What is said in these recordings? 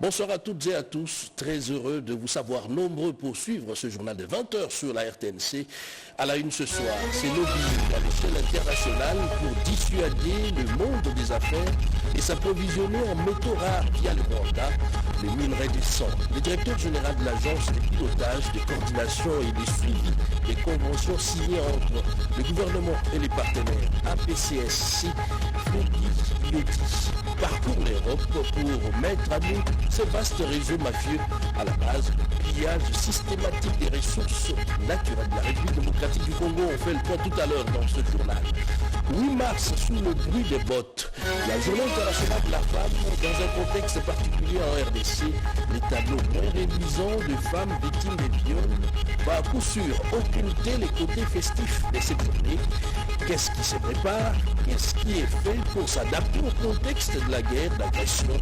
Bonsoir à toutes et à tous, très heureux de vous savoir nombreux pour suivre ce journal de 20h sur la RTNC. À la une ce soir, c'est lobbying à l'échelle internationale pour dissuader le monde des affaires et s'approvisionner en métaux rares via le Rwanda, les minerais du sang. Le directeur général de l'agence de pilotage, de coordination et de suivi des conventions signées entre le gouvernement et les partenaires APCSC, Freddy Yoti, parcourt l'Europe pour mettre à nu ce vaste réseau mafieux à la base du pillage systématique des ressources naturelles de la République démocratique du Congo. On fait le point tout à l'heure dans ce journal. 8 mars, sous le bruit des bottes, la journée internationale de la femme, dans un contexte particulier en RDC, les tableaux moins réduisants de femmes victimes des viols va à coup sûr occulter les côtés festifs de cette journée. Qu'est-ce qui se prépare? Qu'est-ce qui est fait pour s'adapter au contexte de la guerre, d'agression?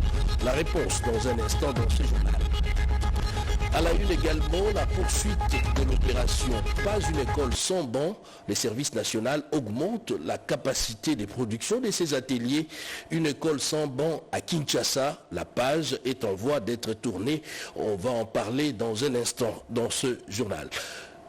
La réponse dans un instant dans ce journal. À la une également, la poursuite de l'opération Pas une école sans banc. Les services nationaux augmentent la capacité de production de ces ateliers. Une école sans banc à Kinshasa. La page est en voie d'être tournée. On va en parler dans un instant dans ce journal.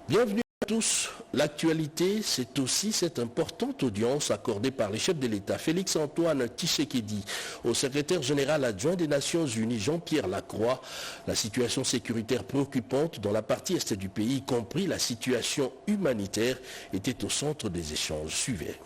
Bienvenue à tous. L'actualité, c'est aussi cette importante audience accordée par les chefs de l'État, Félix-Antoine Tshisekedi, au secrétaire général adjoint des Nations Unies, Jean-Pierre Lacroix. La situation sécuritaire préoccupante dans la partie est du pays, y compris la situation humanitaire, était au centre des échanges. Suivez.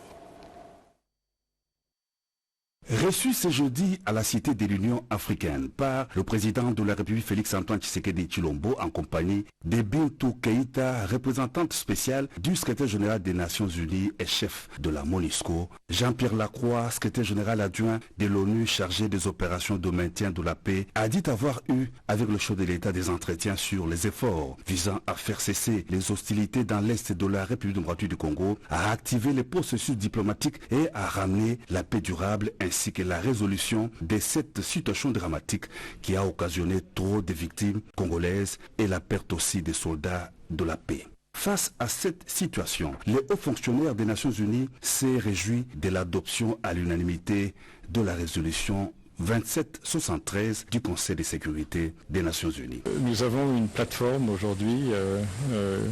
Reçu ce jeudi à la Cité de l'Union africaine par le président de la République Félix-Antoine Tshisekedi Tshilombo en compagnie de Bintou Keïta, représentante spéciale du secrétaire général des Nations Unies et chef de la MONUSCO, Jean-Pierre Lacroix, secrétaire général adjoint de l'ONU chargé des opérations de maintien de la paix, a dit avoir eu avec le chef de l'État des entretiens sur les efforts visant à faire cesser les hostilités dans l'Est de la République démocratique du Congo, à activer les processus diplomatiques et à ramener la paix durable ainsi que la résolution de cette situation dramatique qui a occasionné trop de victimes congolaises et la perte aussi des soldats de la paix. Face à cette situation, le haut fonctionnaire des Nations Unies s'est réjoui de l'adoption à l'unanimité de la résolution 2773 du Conseil de sécurité des Nations Unies. Nous avons une plateforme aujourd'hui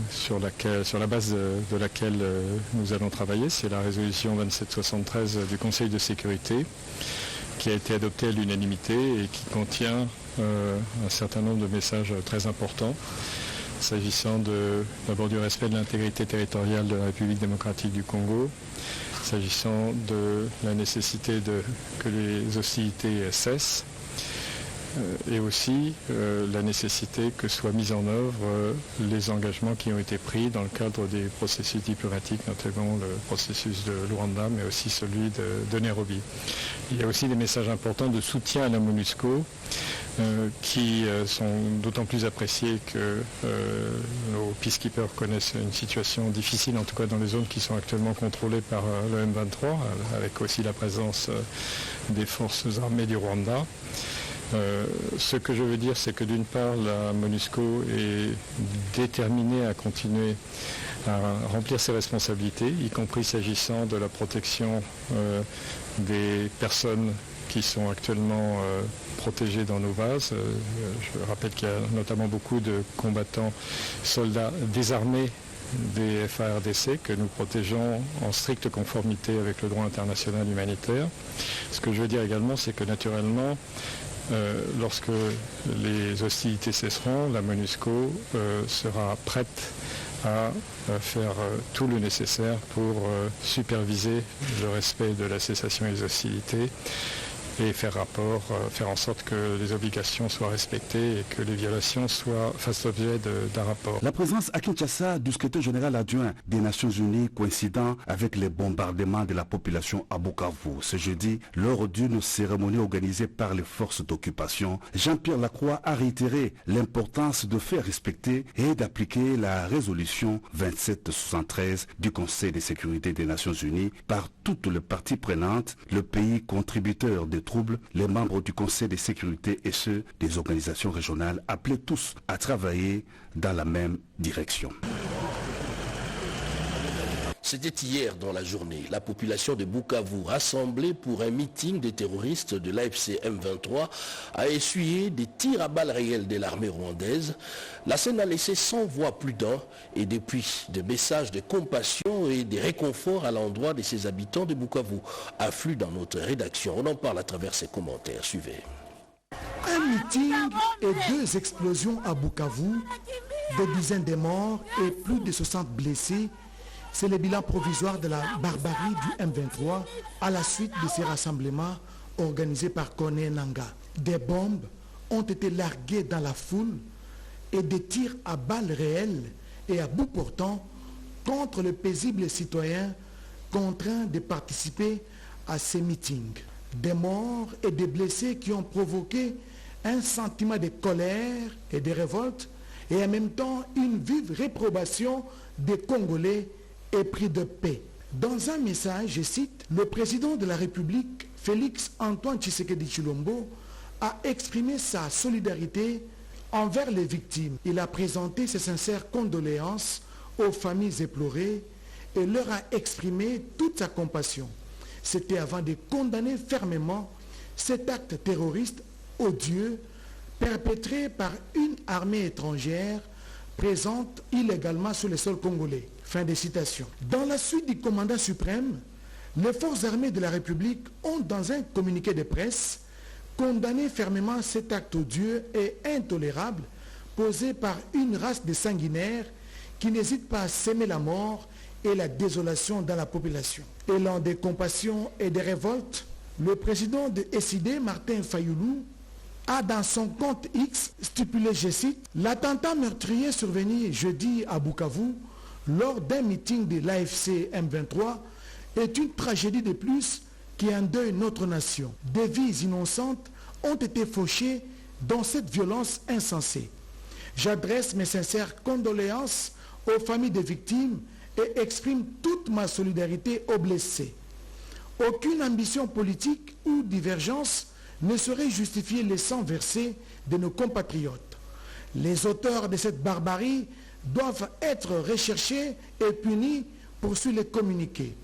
sur la base de laquelle nous allons travailler. C'est la résolution 2773 du Conseil de sécurité qui a été adoptée à l'unanimité et qui contient un certain nombre de messages très importants s'agissant d'abord du respect de l'intégrité territoriale de la République démocratique du Congo, s'agissant de la nécessité que les hostilités cessent et aussi la nécessité que soient mis en œuvre les engagements qui ont été pris dans le cadre des processus diplomatiques, notamment le processus de Luanda, mais aussi celui de Nairobi. Il y a aussi des messages importants de soutien à la MONUSCO qui sont d'autant plus appréciés que nos peacekeepers connaissent une situation difficile, en tout cas dans les zones qui sont actuellement contrôlées par le M23, avec aussi la présence des forces armées du Rwanda. Ce que je veux dire, c'est que d'une part, la MONUSCO est déterminée à continuer à remplir ses responsabilités, y compris s'agissant de la protection des personnes qui sont actuellement protégées dans nos bases. Je rappelle qu'il y a notamment beaucoup de combattants, soldats désarmés des FARDC que nous protégeons en stricte conformité avec le droit international humanitaire. Ce que je veux dire également, c'est que naturellement, lorsque les hostilités cesseront, la MONUSCO sera prête à faire tout le nécessaire pour superviser le respect de la cessation des hostilités et faire en sorte que les obligations soient respectées et que les violations fassent l'objet d'un rapport. La présence à Kinshasa du secrétaire général adjoint des Nations Unies coïncidant avec les bombardements de la population à Bukavu ce jeudi, lors d'une cérémonie organisée par les forces d'occupation, Jean-Pierre Lacroix a réitéré l'importance de faire respecter et d'appliquer la résolution 2773 du Conseil de sécurité des Nations Unies par toutes les parties prenantes, le pays contributeur des troubles, les membres du Conseil de sécurité et ceux des organisations régionales appelés tous à travailler dans la même direction. C'était hier dans la journée. La population de Bukavu, rassemblée pour un meeting des terroristes de l'AFC M23, a essuyé des tirs à balles réelles de l'armée rwandaise. La scène a laissé sans voix plus d'un et depuis des messages de compassion et des réconforts à l'endroit de ses habitants de Bukavu affluent dans notre rédaction. On en parle à travers ses commentaires. Suivez. Un meeting et 2 explosions à Bukavu, des dizaines de morts et plus de 60 blessés. C'est le bilan provisoire de la barbarie du M23 à la suite de ces rassemblements organisés par Corneille Nangaa. Des bombes ont été larguées dans la foule et des tirs à balles réelles et à bout portant contre les paisibles citoyens contraints de participer à ces meetings. Des morts et des blessés qui ont provoqué un sentiment de colère et de révolte et en même temps une vive réprobation des Congolais épris de paix. Dans un message, je cite, le président de la République, Félix Antoine Tshisekedi Tshilombo, a exprimé sa solidarité envers les victimes. Il a présenté ses sincères condoléances aux familles éplorées et leur a exprimé toute sa compassion. C'était avant de condamner fermement cet acte terroriste odieux perpétré par une armée étrangère présente illégalement sur le sol congolais. Fin de citation. Dans la suite du commandant suprême, les forces armées de la République ont, dans un communiqué de presse, condamné fermement cet acte odieux et intolérable posé par une race de sanguinaires qui n'hésite pas à s'aimer la mort et la désolation dans la population. Élan de compassion et de révolte, le président de SID, Martin Fayoulou, a dans son compte X stipulé, je cite, « L'attentat meurtrier survenu jeudi à Bukavu lors d'un meeting de l'AFC M23 est une tragédie de plus qui endeuille notre nation. Des vies innocentes ont été fauchées dans cette violence insensée. J'adresse mes sincères condoléances aux familles des victimes et exprime toute ma solidarité aux blessés. Aucune ambition politique ou divergence ne saurait justifier les sangs versés de nos compatriotes. Les auteurs de cette barbarie doivent être recherchés et punis, poursuit les communiqués.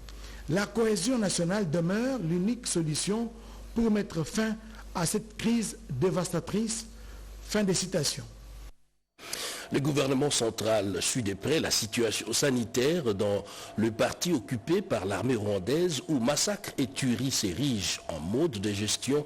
La cohésion nationale demeure l'unique solution pour mettre fin à cette crise dévastatrice. Fin de citation. Le gouvernement central suit de près la situation sanitaire dans le parti occupé par l'armée rwandaise où massacre et tuerie s'érigent en mode de gestion.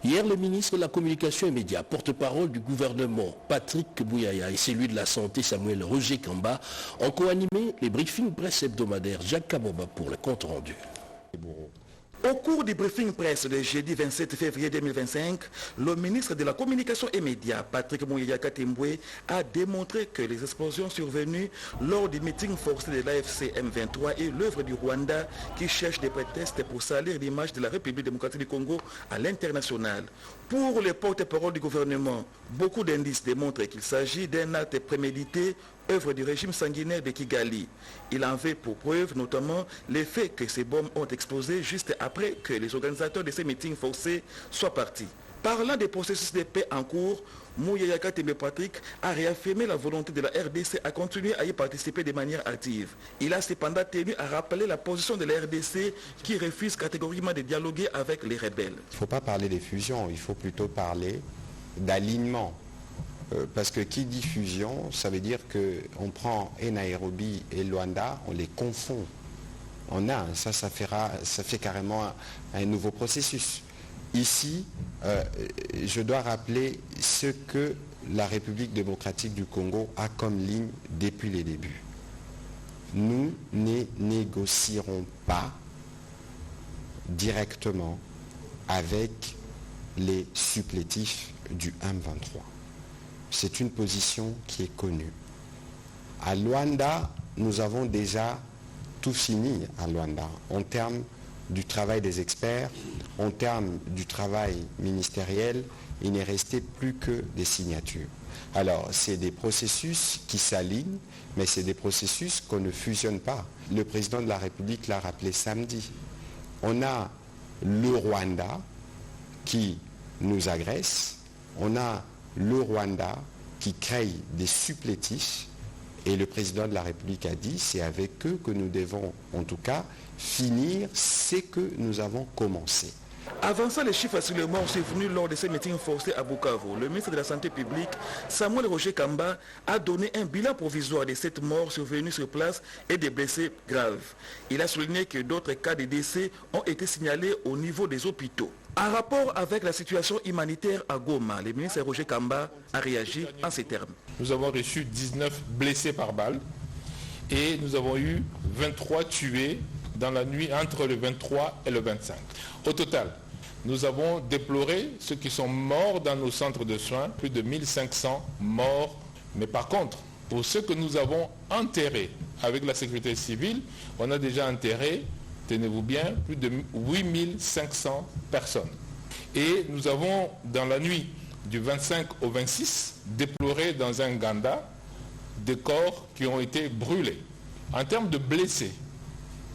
Hier, le ministre de la Communication et Médias, porte-parole du gouvernement, Patrick Bouyaya, et celui de la Santé, Samuel Roger Kamba, ont co-animé les briefings presse hebdomadaires. Jacques Kaboba pour le compte rendu. Au cours du briefing presse le jeudi 27 février 2025, le ministre de la Communication et Médias, Patrick Bouyaya Katembwe, a démontré que les explosions survenues lors du meeting forcé de l'AFC M23 est l'œuvre du Rwanda qui cherche des prétextes pour salir l'image de la République démocratique du Congo à l'international. Pour les porte-parole du gouvernement, beaucoup d'indices démontrent qu'il s'agit d'un acte prémédité, œuvre du régime sanguinaire de Kigali. Il en veut pour preuve notamment les faits que ces bombes ont explosé juste après que les organisateurs de ces meetings forcés soient partis. Parlant des processus de paix en cours, Bouyaya Katembwe Patrick a réaffirmé la volonté de la RDC à continuer à y participer de manière active. Il a cependant tenu à rappeler la position de la RDC qui refuse catégoriquement de dialoguer avec les rebelles. Il ne faut pas parler de fusion, il faut plutôt parler d'alignement. Parce que qui dit fusion, ça veut dire qu'on prend Nairobi et Luanda, on les confond en un. Ça fait carrément un nouveau processus. Ici, je dois rappeler ce que la République démocratique du Congo a comme ligne depuis les débuts. Nous ne négocierons pas directement avec les supplétifs du M23. C'est une position qui est connue. À Luanda, nous avons déjà tout fini à Luanda en termes du travail des experts, en termes du travail ministériel, il n'est resté plus que des signatures. Alors, c'est des processus qui s'alignent, mais c'est des processus qu'on ne fusionne pas. Le président de la République l'a rappelé samedi. On a le Rwanda qui nous agresse, on a le Rwanda qui crée des supplétifs Et le président de la République a dit, c'est avec eux que nous devons, en tout cas, finir ce que nous avons commencé. Avançant les chiffres sur les morts survenus lors de ces meetings forcés à Bukavu, le ministre de la Santé publique, Samuel Roger Kamba, a donné un bilan provisoire de 7 morts survenus sur place et des blessés graves. Il a souligné que d'autres cas de décès ont été signalés au niveau des hôpitaux. En rapport avec la situation humanitaire à Goma, le ministre Roger Kamba a réagi en ces termes. Nous avons reçu 19 blessés par balle et nous avons eu 23 tués dans la nuit entre le 23 et le 25. Au total, nous avons déploré ceux qui sont morts dans nos centres de soins, plus de 1500 morts. Mais par contre, pour ceux que nous avons enterrés avec la sécurité civile, on a déjà enterré, tenez-vous bien, plus de 8500 personnes. Et nous avons, dans la nuit du 25 au 26, déploré dans un Ganda des corps qui ont été brûlés. En termes de blessés,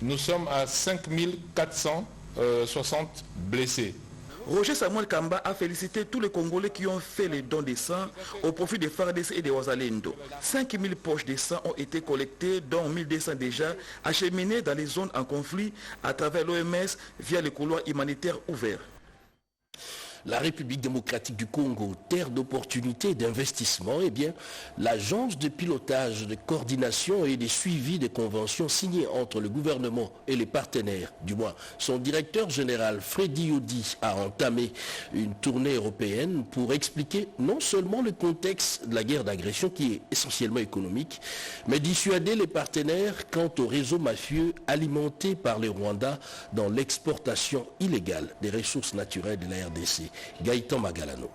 nous sommes à 5460 blessés. Roger Samuel Kamba a félicité tous les Congolais qui ont fait les dons de sang au profit des FARDC et des Wazalendo. 5000 poches de sang ont été collectées, dont 1200 déjà acheminées dans les zones en conflit à travers l'OMS via les couloirs humanitaires ouverts. La République démocratique du Congo, terre d'opportunités et d'investissement, eh bien, l'agence de pilotage, de coordination et de suivi des conventions signées entre le gouvernement et les partenaires, du moins son directeur général Freddy Yodi a entamé une tournée européenne pour expliquer non seulement le contexte de la guerre d'agression qui est essentiellement économique, mais dissuader les partenaires quant au réseau mafieux alimenté par les Rwandais dans l'exportation illégale des ressources naturelles de la RDC. Gaëtan Magalano.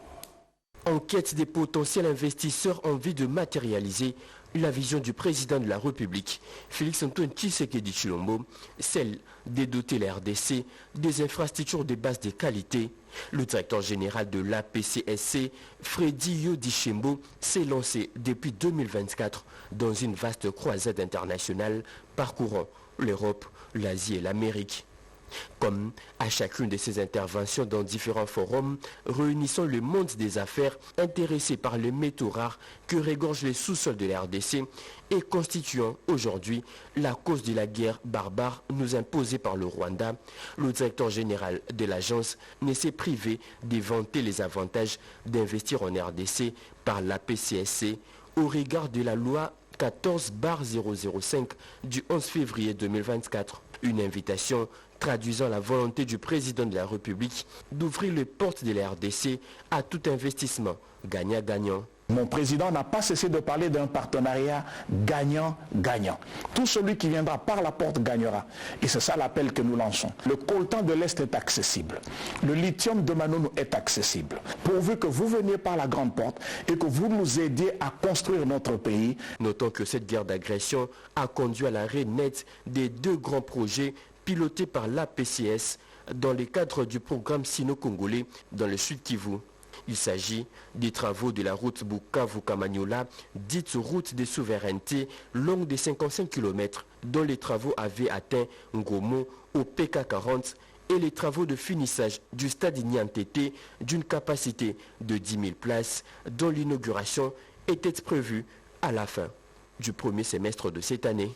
En quête des potentiels investisseurs en vue de matérialiser la vision du président de la République, Félix-Antoine Tshisekedi Tshilombo, celle de doter la RDC des infrastructures de base de qualité. Le directeur général de l'APCSC, Freddy Yodi Shembo, s'est lancé depuis 2024 dans une vaste croisade internationale parcourant l'Europe, l'Asie et l'Amérique. Comme à chacune de ces interventions dans différents forums, réunissant le monde des affaires intéressé par les métaux rares que regorgent les sous-sols de la RDC et constituant aujourd'hui la cause de la guerre barbare nous imposée par le Rwanda, le directeur général de l'agence ne s'est privé de vanter les avantages d'investir en RDC par la PCSC au regard de la loi 14/005 du 11 février 2024. Une invitation traduisant la volonté du président de la République d'ouvrir les portes de la RDC à tout investissement gagnant-gagnant. Mon président n'a pas cessé de parler d'un partenariat gagnant-gagnant. Tout celui qui viendra par la porte gagnera. Et c'est ça l'appel que nous lançons. Le coltan de l'Est est accessible. Le lithium de Manono est accessible. Pourvu que vous veniez par la grande porte et que vous nous aidiez à construire notre pays. Notons que cette guerre d'agression a conduit à l'arrêt net des 2 grands projets pilotés par l'APCS dans le cadre du programme sino-congolais dans le Sud Kivu. Il s'agit des travaux de la route Bukavu-Kamanyola, dite route de souveraineté, longue de 55 km, dont les travaux avaient atteint Ngomo au PK40 et les travaux de finissage du stade Niantete d'une capacité de 10 000 places, dont l'inauguration était prévue à la fin du premier semestre de cette année.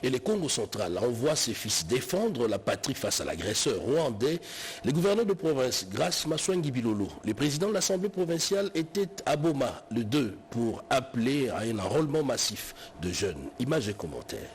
Et le Congo central envoie ses fils défendre la patrie face à l'agresseur rwandais. Le gouverneur de province, Grace Maswangi Bilolo, le président de l'Assemblée provinciale, était à Boma le 2 pour appeler à un enrôlement massif de jeunes. Images et commentaires.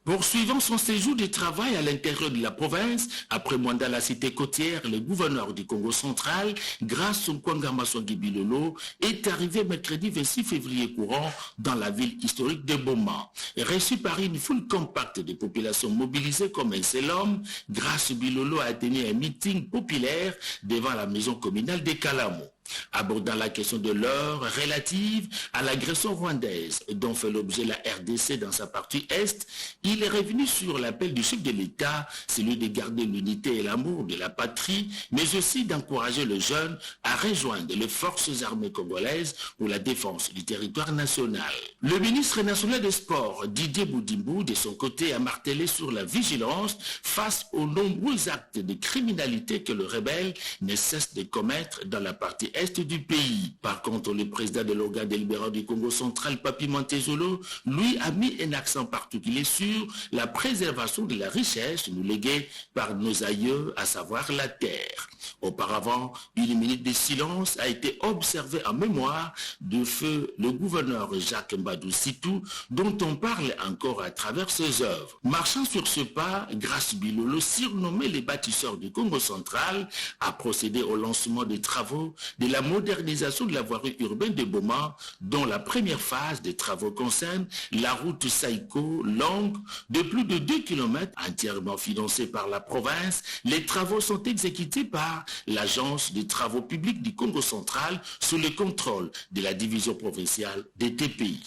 Poursuivant son séjour de travail à l'intérieur de la province, après mandat à la cité côtière, le gouverneur du Congo central, Grace Nkwanga Maswangi Bilolo, est arrivé mercredi 26 février courant dans la ville historique de Boma. Reçu par une foule compacte de populations mobilisées comme un seul homme, Grace Bilolo a tenu un meeting populaire devant la maison communale de Kalamo. Abordant la question de l'heure relative à l'agression rwandaise dont fait l'objet la RDC dans sa partie Est, il est revenu sur l'appel du chef de l'État, celui de garder l'unité et l'amour de la patrie, mais aussi d'encourager les jeunes à rejoindre les forces armées congolaises pour la défense du territoire national. Le ministre national des Sports, Didier Boudimbu, de son côté, a martelé sur la vigilance face aux nombreux actes de criminalité que le rebelle ne cesse de commettre dans la partie Est est du pays. Par contre, le président de l'organe délibérant du Congo central, Papi Mantezolo, lui a mis un accent particulier sur la préservation de la richesse nous léguée par nos aïeux, à savoir la terre. Auparavant, une minute de silence a été observée en mémoire de feu le gouverneur Jacques Mbadou Sitou, dont on parle encore à travers ses œuvres. Marchant sur ce pas, Grace Bilolo, surnommé les bâtisseurs du Congo central, a procédé au lancement des travaux de la modernisation de la voirie urbaine de Boma, dont la première phase des travaux concerne la route Saïko, longue de plus de 2 km, entièrement financée par la province. Les travaux sont exécutés par l'Agence des travaux publics du Congo central sous le contrôle de la division provinciale des TPI.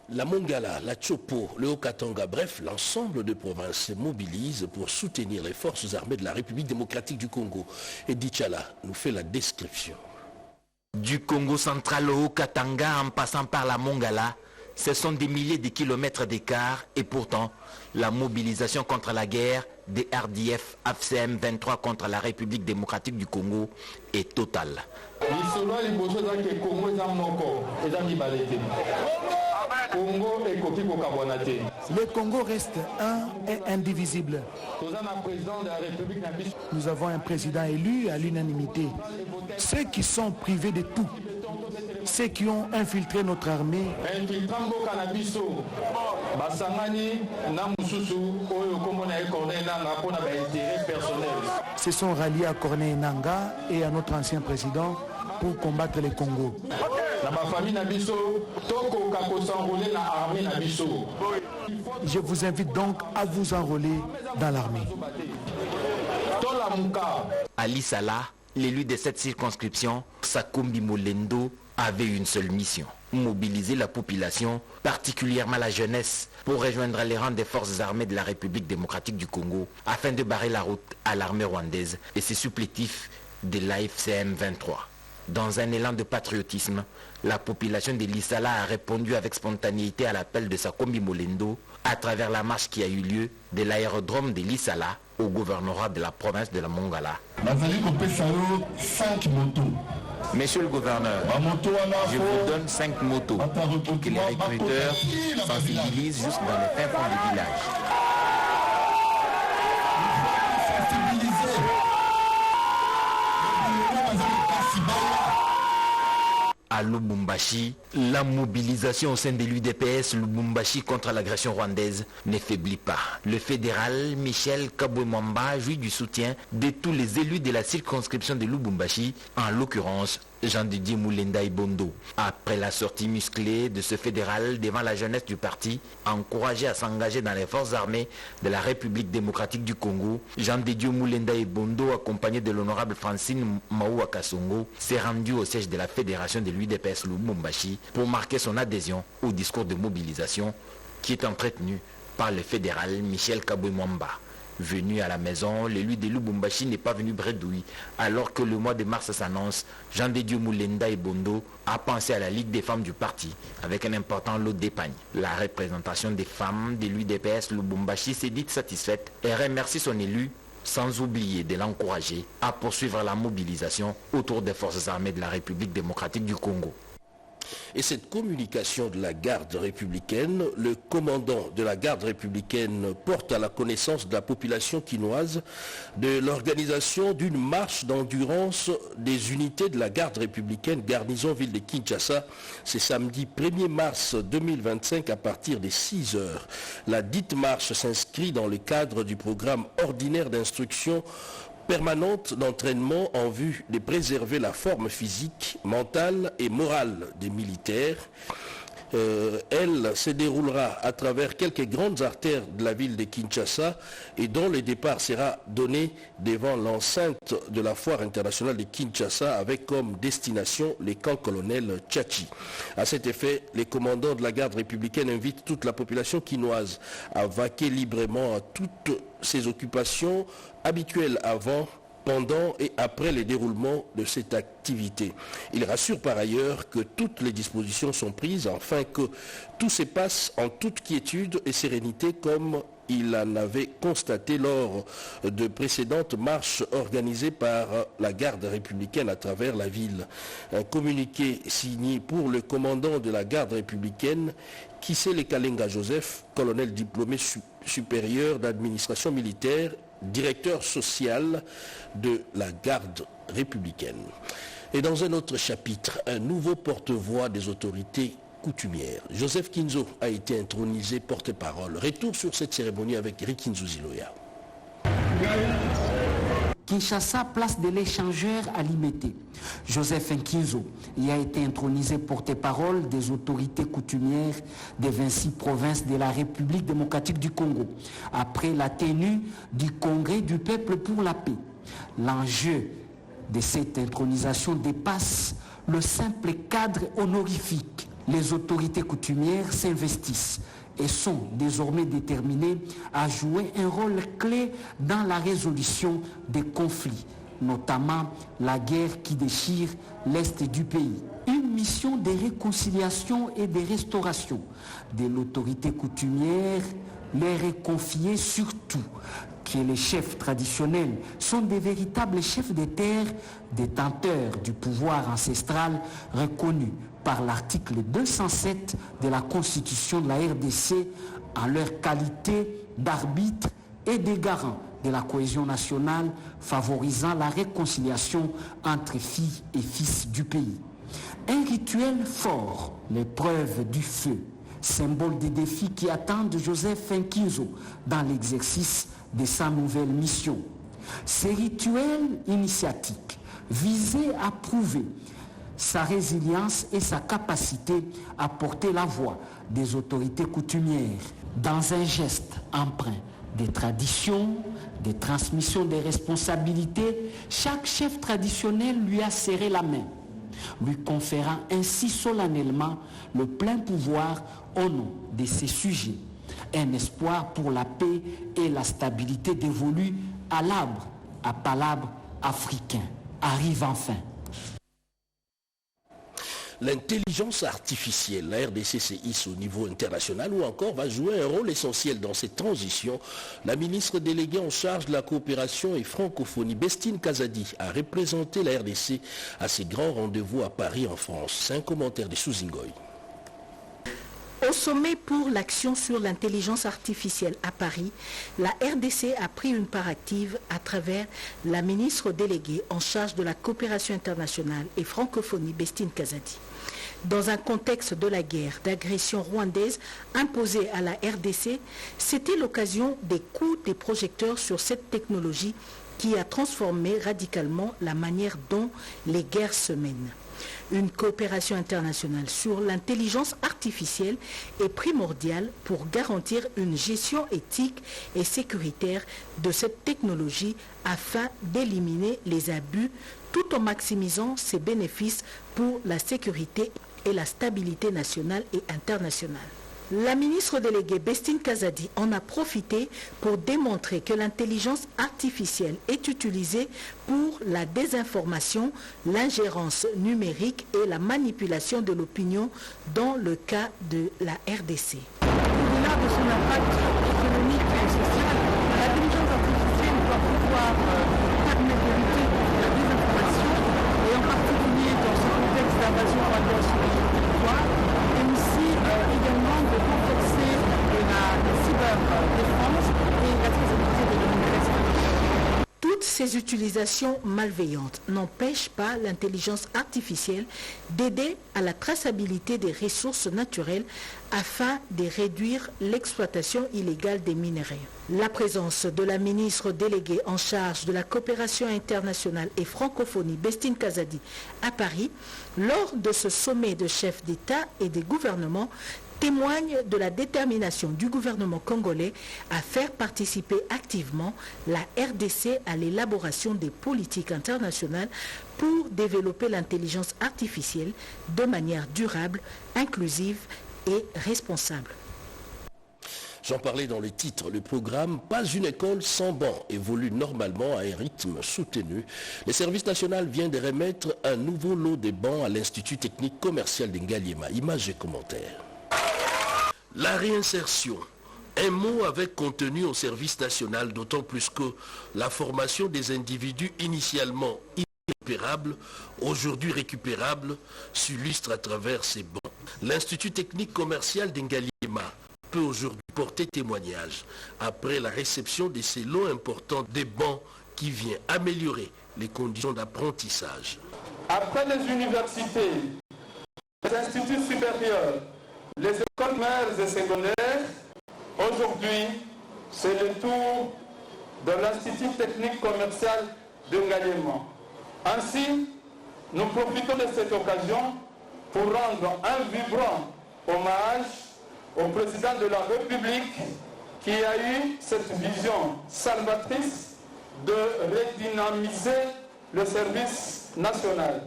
La Mongala, la Tchopo, le Haut-Katanga, bref, l'ensemble de provinces se mobilisent pour soutenir les forces armées de la République démocratique du Congo. Et Dichala nous fait la description. Du Congo central au Haut-Katanga en passant par la Mongala, ce sont des milliers de kilomètres d'écart et pourtant, la mobilisation contre la guerre des RDF AFCM 23 contre la République démocratique du Congo est totale. Le Congo reste un et indivisible. Nous avons un président élu à l'unanimité. Ceux qui sont privés de tout, ceux qui ont infiltré notre armée, se sont ralliés à Corneille Nangaa et à notre ancien président pour combattre le Congo. Je vous invite donc à vous enrôler dans l'armée. Ali Salah, l'élu de cette circonscription, Sakumbi Molendo, avait une seule mission: mobiliser la population, particulièrement la jeunesse, pour rejoindre les rangs des forces armées de la République démocratique du Congo, afin de barrer la route à l'armée rwandaise et ses supplétifs de l'AFCM 23. Dans un élan de patriotisme, la population de Lissala a répondu avec spontanéité à l'appel de Sakombi Molendo à travers la marche qui a eu lieu de l'aérodrome de Lissala au gouvernorat de la province de la Mongala. Monsieur le gouverneur, je vous donne 5 motos pour que les recruteurs sensibilisent juste dans les fins fonds du village. À Lubumbashi, la mobilisation au sein de l'UDPS Lubumbashi contre l'agression rwandaise ne faiblit pas. Le fédéral Michel Kabwe-Mwamba jouit du soutien de tous les élus de la circonscription de Lubumbashi, en l'occurrence Jean-Didier Moulenda Ibondo. Après la sortie musclée de ce fédéral devant la jeunesse du parti, encouragé à s'engager dans les forces armées de la République démocratique du Congo, Jean-Didier Moulenda Ibondo, accompagné de l'honorable Francine Maoua Kasongo, s'est rendu au siège de la fédération de l'UDPS Lubumbashi pour marquer son adhésion au discours de mobilisation qui est entretenu par le fédéral Michel Kabwe-Mwamba. Venu à la maison, l'élu de Lubumbashi n'est pas venu bredouille. Alors que le mois de mars s'annonce, Jean-Didier Moulenda Ibondo a pensé à la Ligue des femmes du parti avec un important lot d'épargne. La représentation des femmes de l'UDPS Lubumbashi s'est dite satisfaite et remercie son élu, sans oublier de l'encourager à poursuivre la mobilisation autour des forces armées de la République démocratique du Congo. Et cette communication de la garde républicaine, le commandant de la garde républicaine porte à la connaissance de la population quinoise de l'organisation d'une marche d'endurance des unités de la garde républicaine garnison ville de Kinshasa. C'est samedi 1er mars 2025 à partir des 6 heures. La dite marche s'inscrit dans le cadre du programme ordinaire d'instruction permanente d'entraînement en vue de préserver la forme physique, mentale et morale des militaires. Elle se déroulera à travers quelques grandes artères de la ville de Kinshasa et dont le départ sera donné devant l'enceinte de la foire internationale de Kinshasa avec comme destination les camps colonel Tchachi. À cet effet, les commandants de la garde républicaine invitent toute la population quinoise à vaquer librement à toutes ses occupations habituelles avant, pendant et après le déroulement de cette activité. Il rassure par ailleurs que toutes les dispositions sont prises afin que tout se passe en toute quiétude et sérénité comme il en avait constaté lors de précédentes marches organisées par la garde républicaine à travers la ville. Un communiqué signé pour le commandant de la garde républicaine, Kisele Kalenga Joseph, colonel diplômé supérieur d'administration militaire, directeur social de la garde républicaine. Et dans un autre chapitre, un nouveau porte-voix des autorités coutumières. Joseph Kinzo a été intronisé porte-parole. Retour sur cette cérémonie avec Rikinzo Ziloya. Kinshasa, place de l'échangeur à Limete. Joseph Nkinzo y a été intronisé porte-parole des autorités coutumières des 26 provinces de la République démocratique du Congo, après la tenue du Congrès du peuple pour la paix. L'enjeu de cette intronisation dépasse le simple cadre honorifique. Les autorités coutumières s'investissent et sont désormais déterminés à jouer un rôle clé dans la résolution des conflits, notamment la guerre qui déchire l'Est du pays. Une mission de réconciliation et de restauration de l'autorité coutumière leur est confiée, surtout que les chefs traditionnels sont des véritables chefs de terre, détenteurs du pouvoir ancestral reconnu par l'article 207 de la Constitution de la RDC en leur qualité d'arbitre et de garant de la cohésion nationale, favorisant la réconciliation entre filles et fils du pays. Un rituel fort, l'épreuve du feu, symbole des défis qui attendent Joseph Nkinzo dans l'exercice de sa nouvelle mission. Ces rituels initiatiques visaient à prouver sa résilience et sa capacité à porter la voix des autorités coutumières dans un geste empreint des traditions, des transmissions des responsabilités. Chaque chef traditionnel lui a serré la main, lui conférant ainsi solennellement le plein pouvoir au nom de ses sujets. Un espoir pour la paix et la stabilité dévolue à l'arbre, à palabre africain, arrive enfin. L'intelligence artificielle, la RDC se hisse au niveau international ou encore va jouer un rôle essentiel dans cette transition. La ministre déléguée en charge de la coopération et francophonie, Bestine Kazadi, a représenté la RDC à ses grands rendez-vous à Paris en France. C'est un commentaire de Souzingoy. Au sommet pour l'action sur l'intelligence artificielle à Paris, la RDC a pris une part active à travers la ministre déléguée en charge de la coopération internationale et francophonie, Bestine Kazadi. Dans un contexte de la guerre d'agression rwandaise imposée à la RDC, c'était l'occasion des coups des projecteurs sur cette technologie qui a transformé radicalement la manière dont les guerres se mènent. Une coopération internationale sur l'intelligence artificielle est primordiale pour garantir une gestion éthique et sécuritaire de cette technologie afin d'éliminer les abus tout en maximisant ses bénéfices pour la sécurité et la stabilité nationale et internationale. La ministre déléguée Bestine Kazadi en a profité pour démontrer que l'intelligence artificielle est utilisée pour la désinformation, l'ingérence numérique et la manipulation de l'opinion dans le cas de la RDC. Au-delà de son impact économique et social, l'intelligence artificielle doit pouvoir permettre de lutter contre la désinformation et en particulier dans ce contexte d'invasion rwandaise sur le territoire et aussi également de renforcer la cyberdéfense et la traçabilité de l'université. Toutes ces utilisations malveillantes n'empêchent pas l'intelligence artificielle d'aider à la traçabilité des ressources naturelles afin de réduire l'exploitation illégale des minerais. La présence de la ministre déléguée en charge de la coopération internationale et francophonie, Bestine Kazadi, à Paris, lors de ce sommet de chefs d'État et de gouvernement, témoigne de la détermination du gouvernement congolais à faire participer activement la RDC à l'élaboration des politiques internationales pour développer l'intelligence artificielle de manière durable, inclusive et responsable. J'en parlais dans le titre, le programme « Pas une école sans banc » évolue normalement à un rythme soutenu. Le service national vient de remettre un nouveau lot de bancs à l'Institut technique commercial de Ngaliema. Images et commentaires. La réinsertion Un mot avec contenu au service national, d'autant plus que la formation des individus initialement irrécupérables, aujourd'hui récupérables, s'illustre à travers ces bancs. L'Institut technique commercial d'Ngaliema peut aujourd'hui porter témoignage après la réception de ces lots importants des bancs qui vient améliorer les conditions d'apprentissage. Après les universités, les instituts supérieurs, les écoles primaires et secondaires, aujourd'hui, c'est le tour de l'Institut technique commercial de Ngaliema. Ainsi, nous profitons de cette occasion pour rendre un vibrant hommage au président de la République qui a eu cette vision salvatrice de redynamiser le service national.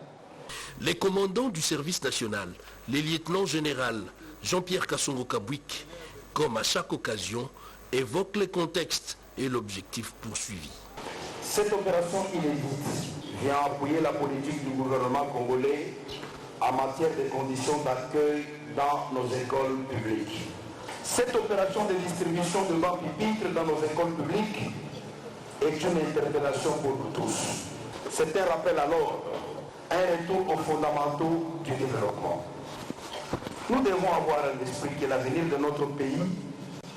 Les commandants du service national, les lieutenants généraux Jean-Pierre Kassongo Kabouik, comme à chaque occasion, évoquent les contextes et l'objectif poursuivi. Cette opération inédite vient appuyer la politique du gouvernement congolais en matière de conditions d'accueil dans nos écoles publiques. Cette opération de distribution de bancs pupitres dans nos écoles publiques est une interpellation pour nous tous. C'est un rappel à l'ordre, un retour aux fondamentaux du développement. Nous devons avoir à l'esprit que l'avenir de notre pays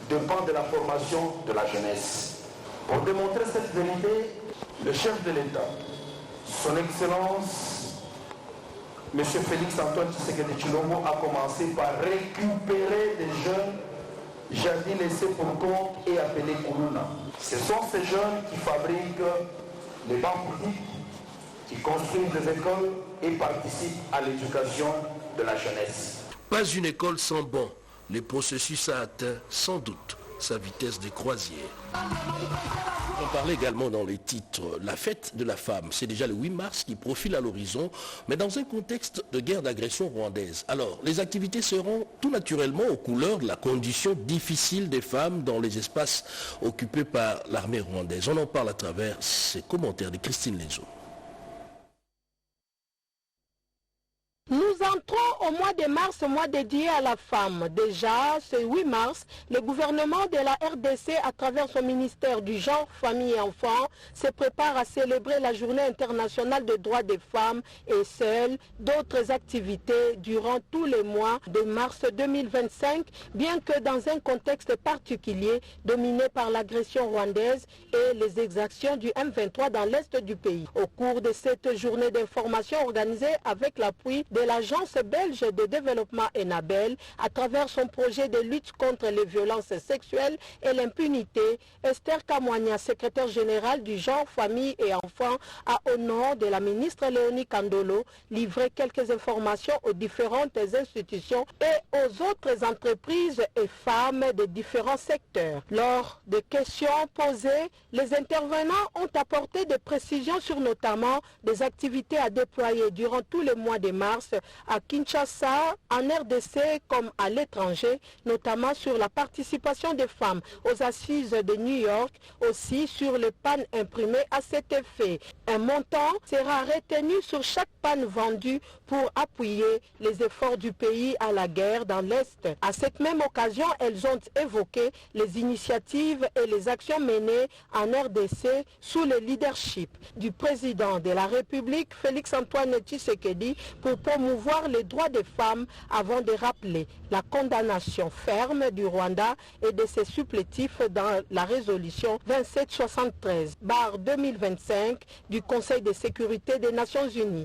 dépend de la formation de la jeunesse. Pour démontrer cette vérité, le chef de l'État, son Excellence, M. Félix Antoine Tshisekedi Tshilombo, a commencé par récupérer des jeunes jadis laissés pour compte et appelés Koulouna. Ce sont ces jeunes qui fabriquent les bancs publics, qui construisent des écoles et participent à l'éducation de la jeunesse. Pas une école sans banc. Le processus a atteint sans doute sa vitesse de croisière. On parlait également dans les titres, la fête de la femme, c'est déjà le 8 mars qui profile à l'horizon, mais dans un contexte de guerre d'agression rwandaise. Alors, les activités seront tout naturellement aux couleurs de la condition difficile des femmes dans les espaces occupés par l'armée rwandaise. On en parle à travers ces commentaires de Christine Lezo. Nous entrons au mois de mars, mois dédié à la femme. Déjà, ce 8 mars, le gouvernement de la RDC, à travers son ministère du genre, famille et enfants, se prépare à célébrer la journée internationale des droits des femmes et seules d'autres activités durant tous les mois de mars 2025, bien que dans un contexte particulier dominé par l'agression rwandaise et les exactions du M23 dans l'est du pays. Au cours de cette journée d'information organisée avec l'appui de l'Agence belge de développement ENABEL à travers son projet de lutte contre les violences sexuelles et l'impunité, Esther Kamwanya, secrétaire générale du genre, famille et enfants, a au nom de la ministre Léonie Kandolo livré quelques informations aux différentes institutions et aux autres entreprises et femmes de différents secteurs. Lors des questions posées, les intervenants ont apporté des précisions sur notamment des activités à déployer durant tous les mois de mars à Kinshasa, en RDC comme à l'étranger, notamment sur la participation des femmes aux assises de New York, aussi sur les pannes imprimées à cet effet. Un montant sera retenu sur chaque panne vendue pour appuyer les efforts du pays à la guerre dans l'Est. À cette même occasion, elles ont évoqué les initiatives et les actions menées en RDC sous le leadership du président de la République, Félix Antoine Tshisekedi, pour promouvoir les droits des femmes avant de rappeler la condamnation ferme du Rwanda et de ses supplétifs dans la résolution 2773/2025 du Conseil de sécurité des Nations Unies.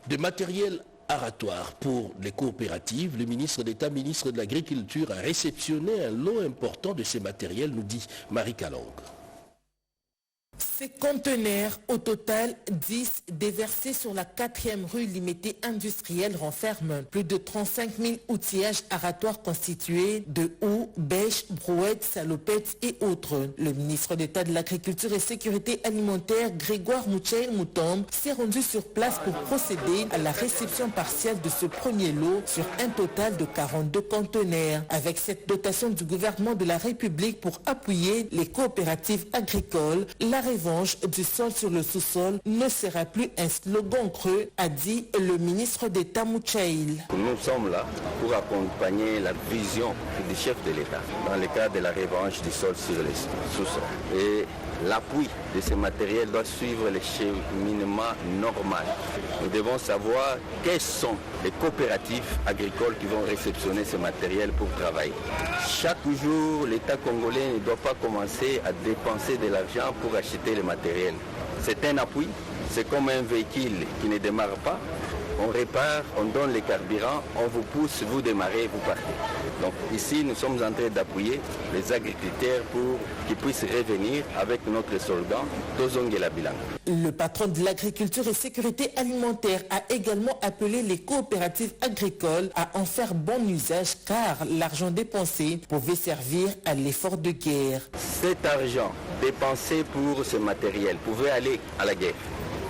De matériel aratoire pour les coopératives, le ministre d'État, ministre de l'Agriculture, a réceptionné un lot important de ces matériels, nous dit Marie Kalong. Ces conteneurs, au total 10, déversés sur la 4e rue limitée industrielle, renferment plus de 35 000 outillages aratoires constitués de houes, bêches, brouettes, salopettes et autres. Le ministre d'État de l'Agriculture et Sécurité alimentaire, Grégoire Moucheil-Moutombe, s'est rendu sur place pour procéder à la réception partielle de ce premier lot sur un total de 42 conteneurs. Avec cette dotation du gouvernement de la République pour appuyer les coopératives agricoles, la revanche du sol sur le sous-sol ne sera plus un slogan creux, a dit le ministre d'État Moucheil. Nous sommes là pour accompagner la vision du chef de l'État dans le cadre de la revanche du sol sur les sous-sols. Et l'appui de ce matériel doit suivre le cheminement normal. Nous devons savoir quelles sont les coopératives agricoles qui vont réceptionner ce matériel pour travailler. Chaque jour, l'État congolais ne doit pas commencer à dépenser de l'argent pour acheter le matériel. C'est un appui, c'est comme un véhicule qui ne démarre pas. On répare, on donne le carburant, on vous pousse, vous démarrez, vous partez. Donc ici, nous sommes en train d'appuyer les agriculteurs pour qu'ils puissent revenir avec notre slogan « Tozonge la bilan ». Le patron de l'agriculture et sécurité alimentaire a également appelé les coopératives agricoles à en faire bon usage car l'argent dépensé pouvait servir à l'effort de guerre. Cet argent dépensé pour ce matériel pouvait aller à la guerre.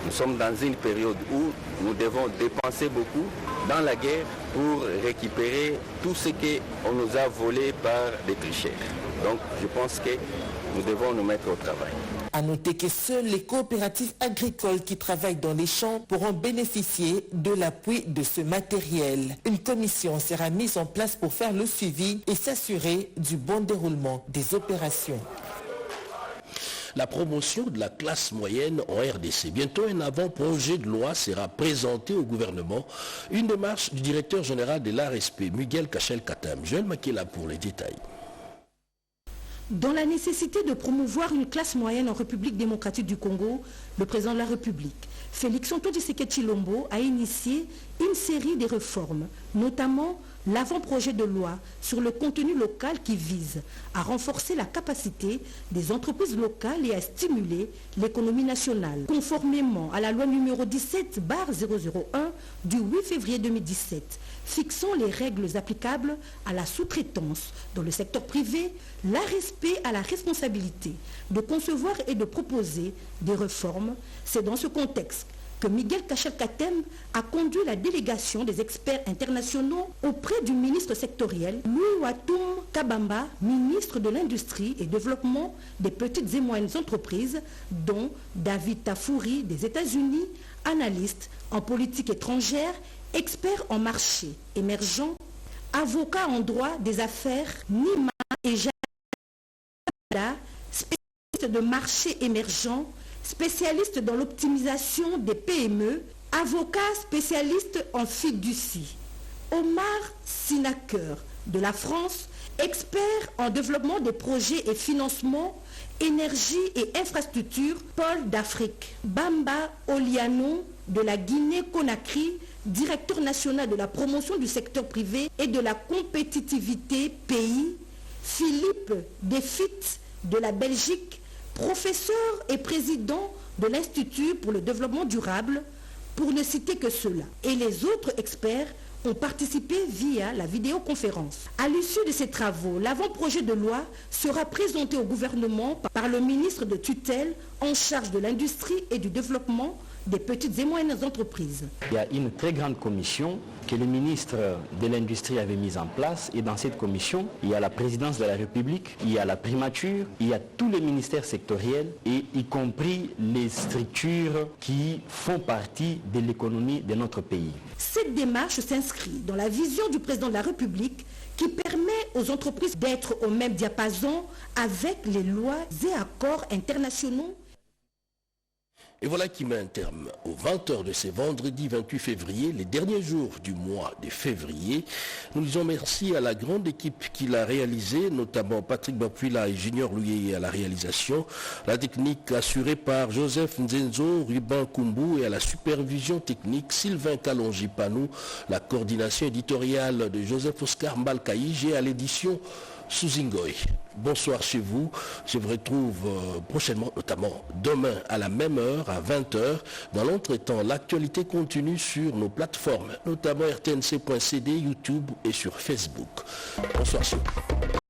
Nous sommes dans une période où nous devons dépenser beaucoup dans la guerre pour récupérer tout ce qu'on nous a volé par des tricheurs. Donc je pense que nous devons nous mettre au travail. À noter que seules les coopératives agricoles qui travaillent dans les champs pourront bénéficier de l'appui de ce matériel. Une commission sera mise en place pour faire le suivi et s'assurer du bon déroulement des opérations. La promotion de la classe moyenne en RDC. Bientôt, un avant-projet de loi sera présenté au gouvernement. Une démarche du directeur général de l'ARSP, Miguel Kachel-Katam. Joël Makela pour les détails. Dans la nécessité de promouvoir une classe moyenne en République démocratique du Congo, le président de la République, Félix-Antoine Tshisekedi Tshilombo, a initié une série de réformes, notamment l'avant-projet de loi sur le contenu local qui vise à renforcer la capacité des entreprises locales et à stimuler l'économie nationale. Conformément à la loi numéro 17/001 du 8 février 2017, fixant les règles applicables à la sous-traitance dans le secteur privé, l'ARSP a la responsabilité de concevoir et de proposer des réformes. C'est dans ce contexte que Miguel Kachel-Katem a conduit la délégation des experts internationaux auprès du ministre sectoriel Louis Watoum Kabamba, ministre de l'Industrie et Développement des petites et moyennes entreprises, dont David Tafouri des États-Unis, analyste en politique étrangère, expert en marché émergent, avocat en droit des affaires, Nima et Jada, spécialiste de marché émergent, spécialiste dans l'optimisation des PME, avocat spécialiste en fiducie. Omar Sinaker de la France, expert en développement des projets et financement, énergie et infrastructure, pôle d'Afrique. Bamba Oliano de la Guinée-Conakry, directeur national de la promotion du secteur privé et de la compétitivité pays. Philippe Defit de la Belgique, professeur et président de l'Institut pour le développement durable, pour ne citer que ceux-là. Et les autres experts ont participé via la vidéoconférence. À l'issue de ces travaux, l'avant-projet de loi sera présenté au gouvernement par le ministre de tutelle en charge de l'industrie et du développement des petites et moyennes entreprises. Il y a une très grande commission que le ministre de l'Industrie avait mise en place, et dans cette commission, il y a la présidence de la République, il y a la primature, il y a tous les ministères sectoriels, et y compris les structures qui font partie de l'économie de notre pays. Cette démarche s'inscrit dans la vision du président de la République qui permet aux entreprises d'être au même diapason avec les lois et accords internationaux. Et voilà qui met un terme aux 20h de ce vendredi 28 février, les derniers jours du mois de février. Nous disons merci à la grande équipe qui l'a réalisé, notamment Patrick Bapuila et Junior Louye à la réalisation, la technique assurée par Joseph Nzenzo, Ruben Kumbu et à la supervision technique Sylvain Kalonji-Panou, la coordination éditoriale de Joseph Oscar Mbalkaïj et à l'édition Souzingoy. Bonsoir chez vous. Je vous retrouve prochainement, notamment demain à la même heure, à 20h. Dans l'entretemps, l'actualité continue sur nos plateformes, notamment rtnc.cd, YouTube et sur Facebook. Bonsoir chez vous.